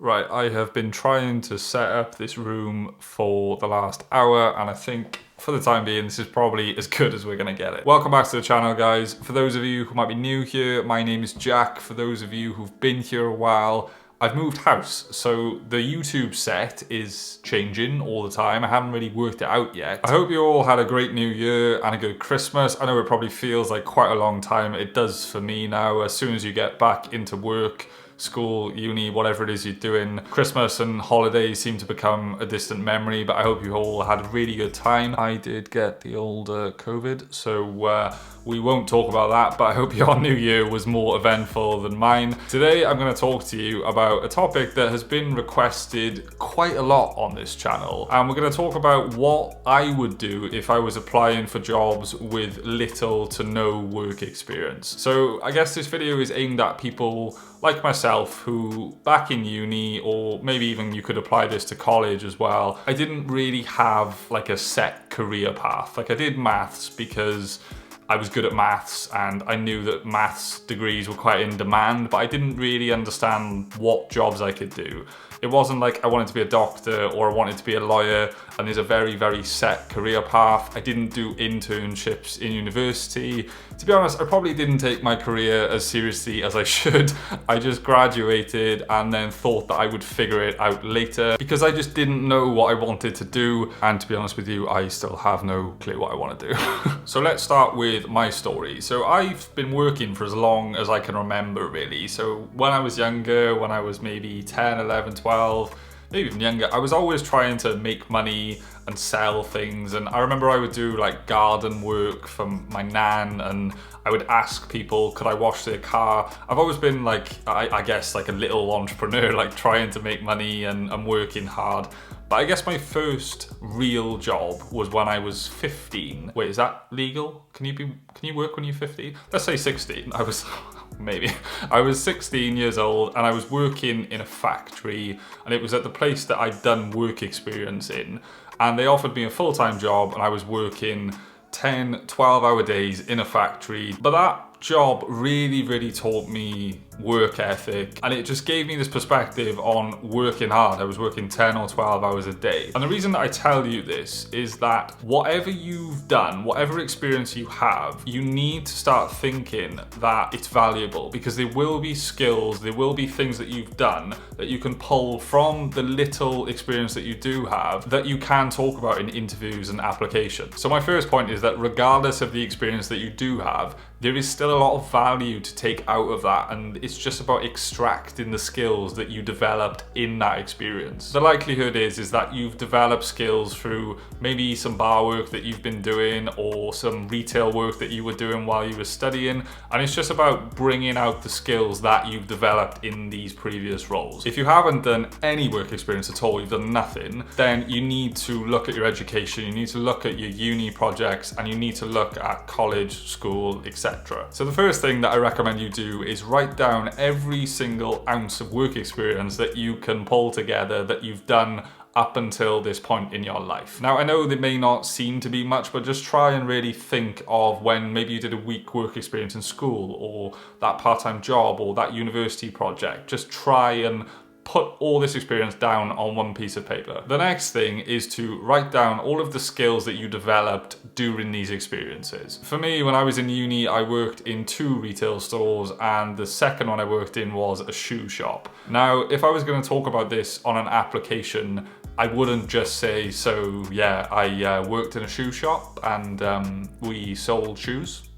Right, I have been trying to set up this room for the last hour, and I think for the time being, this is probably as good as we're gonna get it. Welcome back to the channel, guys. For those of you who might be new here, my name is Jack. For those of you who've been here a while, I've moved house, so the YouTube set is changing all the time. I haven't really worked it out yet. I hope you all had a great New Year and a good Christmas. I know it probably feels like quite a long time. It does for me now. As soon as you get back into work, school, uni, whatever it is you're doing, Christmas and holidays seem to become a distant memory, but I hope you all had a really good time. I did get the old COVID, so we won't talk about that, but I hope your New Year was more eventful than mine. Today I'm going to talk to you about a topic that has been requested quite a lot on this channel, and we're going to talk about what I would do if I was applying for jobs with little to no work experience. So I guess this video is aimed at people like myself who back in uni, or maybe even you could apply this to college as well, I didn't really have like a set career path. Like I did maths because I was good at maths and I knew that maths degrees were quite in demand, but I didn't really understand what jobs I could do. It wasn't like I wanted to be a doctor or I wanted to be a lawyer and there's a very, very set career path. I didn't do internships in university. To be honest, I probably didn't take my career as seriously as I should. I just graduated and then thought that I would figure it out later because I just didn't know what I wanted to do. And to be honest with you, I still have no clue what I want to do. So let's start with my story. So I've been working for as long as I can remember, really. So when I was younger, when I was maybe 10, 11, 12, maybe even younger, I was always trying to make money and sell things. And I remember I would do like garden work for my nan, and I would ask people, could I wash their car? I've always been like, I guess like a little entrepreneur, like trying to make money and working hard. But I guess my first real job was when I was 15. Wait, is that legal? Can you work when you're 15? Let's say 16. I was 16 years old and I was working in a factory, and it was at the place that I'd done work experience in, and they offered me a full-time job and I was working 10, 12-hour days in a factory. But that job really taught me work ethic, and it just gave me this perspective on working hard. I was working 10 or 12 hours a day. And the reason that I tell you this is that whatever you've done, whatever experience you have, you need to start thinking that it's valuable, because there will be skills, there will be things that you've done that you can pull from the little experience that you do have that you can talk about in interviews and applications. So my first point is that regardless of the experience that you do have, there is still a lot of value to take out of that, and it's just about extracting the skills that you developed in that experience. The likelihood is that you've developed skills through maybe some bar work that you've been doing or some retail work that you were doing while you were studying, and it's just about bringing out the skills that you've developed in these previous roles. If you haven't done any work experience at all, you've done nothing, then you need to look at your education, you need to look at your uni projects, and you need to look at college, school, etc. So the first thing that I recommend you do is write down every single ounce of work experience that you can pull together that you've done up until this point in your life. Now, I know they may not seem to be much, but just try and really think of when maybe you did a week work experience in school, or that part-time job, or that university project. Just try and put all this experience down on one piece of paper. The next thing is to write down all of the skills that you developed during these experiences. For me, when I was in uni, I worked in 2 retail stores, and the second one I worked in was a shoe shop. Now, if I was going to talk about this on an application, I wouldn't just say, so yeah, I worked in a shoe shop and we sold shoes.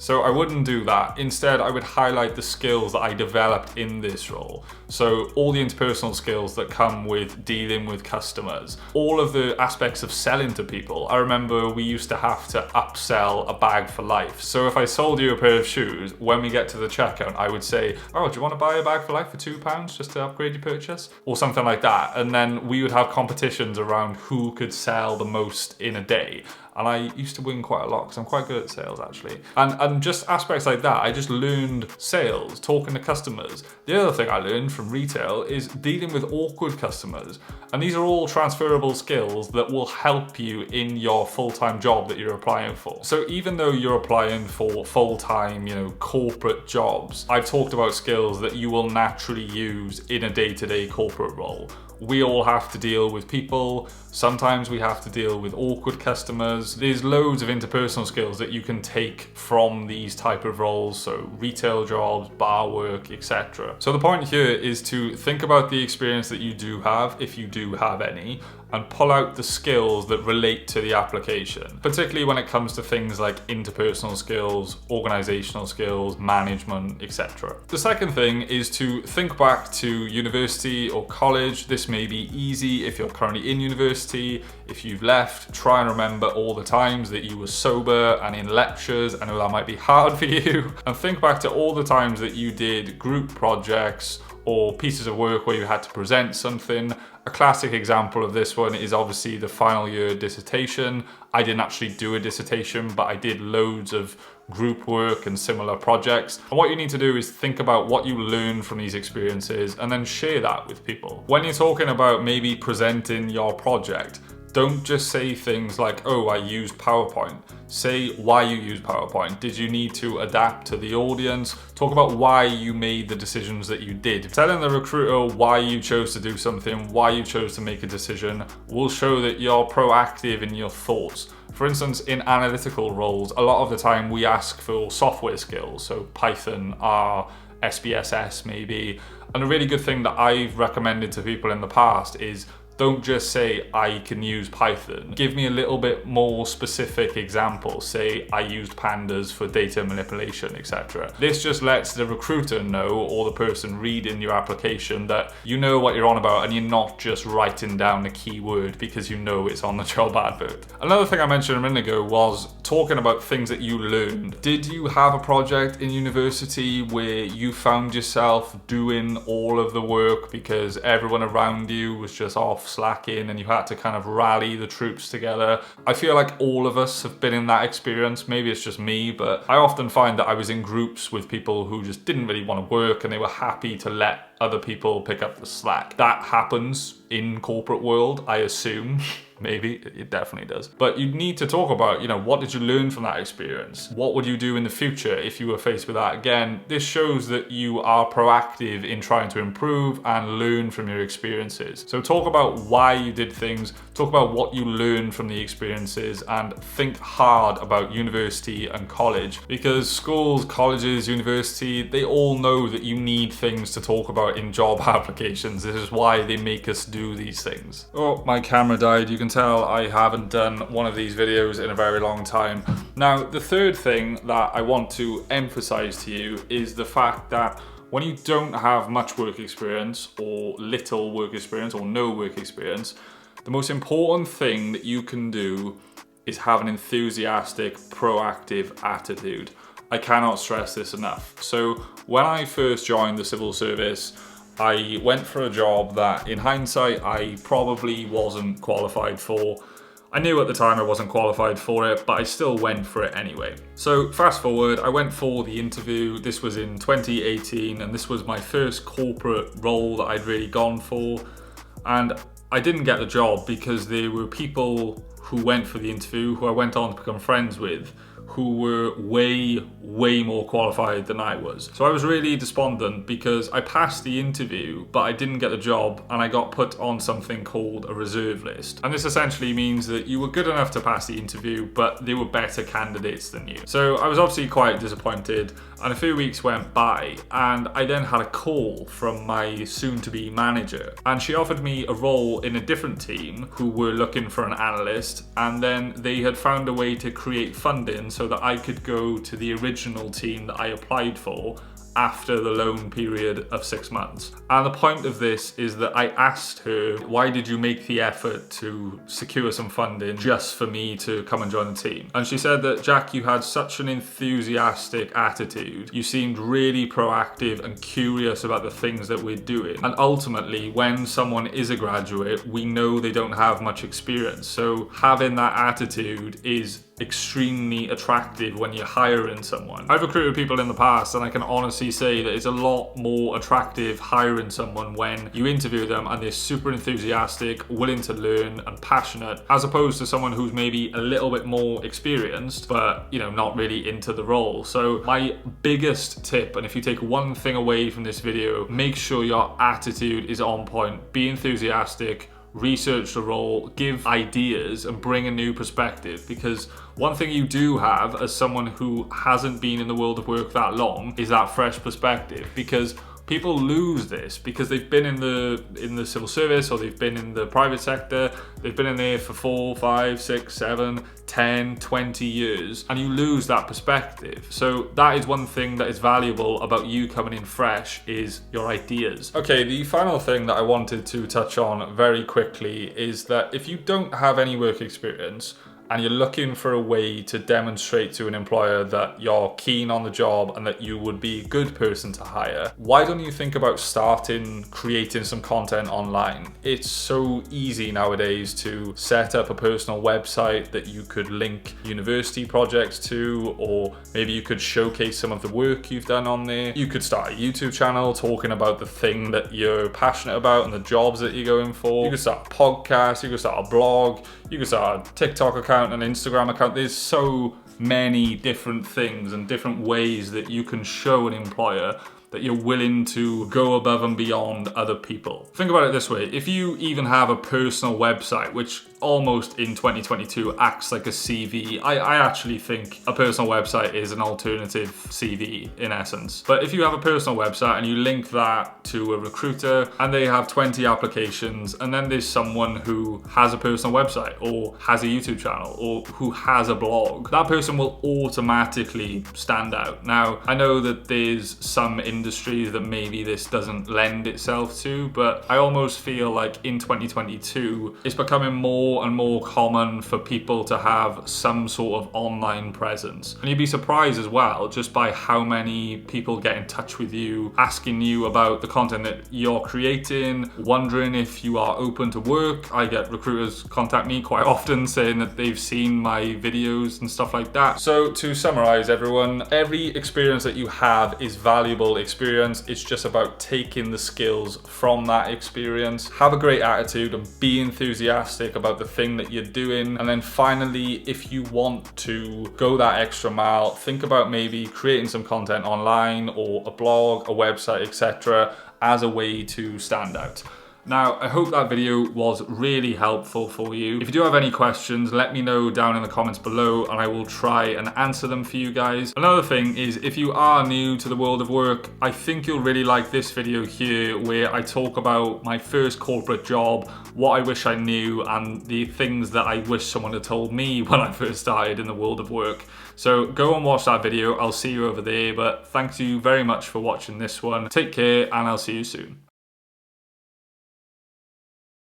So I wouldn't do that. Instead, I would highlight the skills that I developed in this role. So all the interpersonal skills that come with dealing with customers, all of the aspects of selling to people. I remember we used to have to upsell a bag for life. So if I sold you a pair of shoes, when we get to the checkout, I would say, oh, do you want to buy a bag for life for £2 just to upgrade your purchase? Or something like that. And then we would have competitions around who could sell the most in a day. And I used to win quite a lot because I'm quite good at sales, actually. And just aspects like that, I just learned sales, talking to customers. The other thing I learned from retail is dealing with awkward customers. And these are all transferable skills that will help you in your full-time job that you're applying for. So even though you're applying for full-time, corporate jobs, I've talked about skills that you will naturally use in a day-to-day corporate role. We all have to deal with people. Sometimes we have to deal with awkward customers. There's loads of interpersonal skills that you can take from these type of roles, so retail jobs, bar work, etc. So the point here is to think about the experience that you do have, if you do have any, and pull out the skills that relate to the application, particularly when it comes to things like interpersonal skills, organizational skills, management, etc. The second thing is to think back to university or college. This may be easy if you're currently in university. If you've left, try and remember all the times that you were sober and in lectures. I know that might be hard for you. And think back to all the times that you did group projects or pieces of work where you had to present something. A classic example of this one is obviously the final year dissertation. I didn't actually do a dissertation, but I did loads of group work and similar projects. And what you need to do is think about what you learn from these experiences and then share that with people. When you're talking about maybe presenting your project, don't just say things like, oh, I use PowerPoint. Say why you use PowerPoint. Did you need to adapt to the audience? Talk about why you made the decisions that you did. Telling the recruiter why you chose to do something, why you chose to make a decision, will show that you're proactive in your thoughts. For instance, in analytical roles, a lot of the time we ask for software skills, so Python, R, SPSS maybe. And a really good thing that I've recommended to people in the past is don't just say, I can use Python. Give me a little bit more specific examples. Say, I used pandas for data manipulation, etc. This just lets the recruiter know, or the person reading your application, that you know what you're on about and you're not just writing down a keyword because you know it's on the job advert. Another thing I mentioned a minute ago was talking about things that you learned. Did you have a project in university where you found yourself doing all of the work because everyone around you was just off slacking and you had to kind of rally the troops together? I feel like all of us have been in that experience. Maybe it's just me, but I often find that I was in groups with people who just didn't really want to work and they were happy to let other people pick up the slack. That happens in corporate world, I assume. Maybe, it definitely does. But you need to talk about, what did you learn from that experience? What would you do in the future if you were faced with that again? This shows that you are proactive in trying to improve and learn from your experiences. So talk about why you did things, talk about what you learned from the experiences, and think hard about university and college. Because schools, colleges, university, they all know that you need things to talk about in job applications. This is why they make us do these things. Oh, my camera died. You can tell I haven't done one of these videos in a very long time. Now, the third thing that I want to emphasize to you is the fact that when you don't have much work experience or little work experience or no work experience, the most important thing that you can do is have an enthusiastic, proactive attitude. I cannot stress this enough. So when I first joined the civil service, I went for a job that, in hindsight, I probably wasn't qualified for. I knew at the time I wasn't qualified for it, but I still went for it anyway. So fast forward, I went for the interview. This was in 2018, and this was my first corporate role that I'd really gone for. And I didn't get the job because there were people who went for the interview, who I went on to become friends with, who were way more qualified than I was. So I was really despondent because I passed the interview, but I didn't get the job and I got put on something called a reserve list. And this essentially means that you were good enough to pass the interview, but there were better candidates than you. So I was obviously quite disappointed, and a few weeks went by and I then had a call from my soon-to-be manager, and she offered me a role in a different team who were looking for an analyst, and then they had found a way to create funding so that I could go to the original team that I applied for after the loan period of 6 months. And the point of this is that I asked her, why did you make the effort to secure some funding just for me to come and join the team? And she said that, Jack, you had such an enthusiastic attitude. You seemed really proactive and curious about the things that we're doing. And ultimately, when someone is a graduate, we know they don't have much experience. So having that attitude is extremely attractive when you're hiring someone. I've recruited people in the past and I can honestly say that it's a lot more attractive hiring someone when you interview them and they're super enthusiastic, willing to learn and passionate, as opposed to someone who's maybe a little bit more experienced but, you know, not really into the role. So my biggest tip, and if you take one thing away from this video, make sure your attitude is on point. Be enthusiastic, research the role, give ideas and bring a new perspective, because one thing you do have as someone who hasn't been in the world of work that long is that fresh perspective, because people lose this because they've been in the civil service or they've been in the private sector, they've been in there for 4, 5, 6, 7, 10, 20 years, and you lose that perspective. So that is one thing that is valuable about you coming in fresh, is your ideas. Okay, the final thing that I wanted to touch on very quickly is that if you don't have any work experience, and you're looking for a way to demonstrate to an employer that you're keen on the job and that you would be a good person to hire, why don't you think about creating some content online? It's so easy nowadays to set up a personal website that you could link university projects to, or maybe you could showcase some of the work you've done on there. You could start a YouTube channel talking about the thing that you're passionate about and the jobs that you're going for. You could start a podcast, you could start a blog, you could start a TikTok account, an Instagram account. There's so many different things and different ways that you can show an employer that you're willing to go above and beyond other people. Think about it this way: if you even have a personal website, which almost in 2022 acts like a CV, I actually think a personal website is an alternative CV in essence. But if you have a personal website and you link that to a recruiter and they have 20 applications, and then there's someone who has a personal website or has a YouTube channel or who has a blog, that person will automatically stand out. Now, I know that there's some industries that maybe this doesn't lend itself to, but I almost feel like in 2022 it's becoming more and more common for people to have some sort of online presence. And you'd be surprised as well just by how many people get in touch with you, asking you about the content that you're creating, wondering if you are open to work. I get recruiters contact me quite often saying that they've seen my videos and stuff like that. So to summarize, everyone, every experience that you have is valuable experience. It's just about taking the skills from that experience. Have a great attitude and be enthusiastic about the thing that you're doing. And then finally, if you want to go that extra mile, think about maybe creating some content online or a blog, a website, etc., as a way to stand out. Now, I hope that video was really helpful for you. If you do have any questions, let me know down in the comments below and I will try and answer them for you guys. Another thing is, if you are new to the world of work, I think you'll really like this video here where I talk about my first corporate job, what I wish I knew, and the things that I wish someone had told me when I first started in the world of work. So go and watch that video. I'll see you over there, but thank you very much for watching this one. Take care and I'll see you soon.